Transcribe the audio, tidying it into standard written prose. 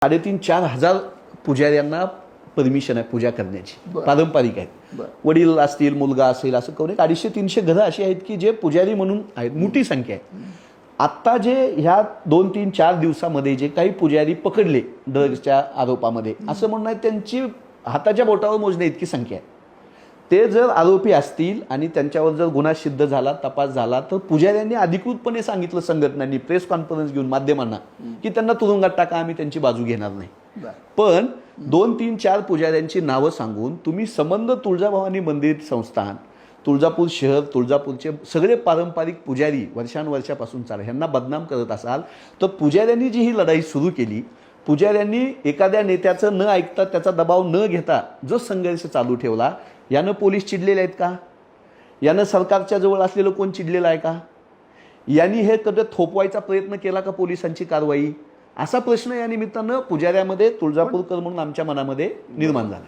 3,000-4,000 पुजाऱ्यांना permission आहे पूजा करण्याची, बरं. पारंपरिक आहेत. बरं. वडील असतील, मुलगा असेल, असं करून 250-300 घरं अशी आहेत की जे पुजारी म्हणून आहेत, मोठी संख्या आहे. आत्ता जे ह्या 2-3-4 दिवसामध्ये जे काही पुजारी पकडले ड्रग्सच्या आरोपामध्ये, असं म्हणणं आहे त्यांची हाताच्या बोटावर मोजण्या इतकी संख्या आहे. ते जर आरोपी असतील आणि त्यांच्यावर जर गुन्हा सिद्ध झाला, तपास झाला, तर पुजाऱ्यांनी अधिकृतपणे सांगितलं संघटनांनी प्रेस कॉन्फरन्स घेऊन माध्यमांना की त्यांना तुरुंगात टाका, आम्ही त्यांची बाजू घेणार नाही. पण 2-3-4 पुजाऱ्यांची नावं सांगून तुम्ही संबंध तुळजाभवानी मंदिर संस्थान, तुळजापूर शहर, तुळजापूरचे सगळे पारंपरिक पुजारी वर्षानुवर्षापासून चालले ह्यांना बदनाम करत असाल, तर पुजाऱ्यांनी जी ही लढाई सुरू केली, पुजाऱ्यांनी एखाद्या नेत्याचं न ऐकता, त्याचा दबाव न घेता जो संघर्ष चालू ठेवला, यानं पोलीस चिडलेले आहेत का? यानं सरकारच्या जवळ असलेलं कोण चिडलेलं आहे का? यांनी हे कधी थोपवायचा प्रयत्न केला का पोलिसांची कारवाई? असा प्रश्न या निमित्तानं पुजाऱ्यामध्ये, तुळजापूरकर म्हणून आमच्या मनामध्ये निर्माण झाला.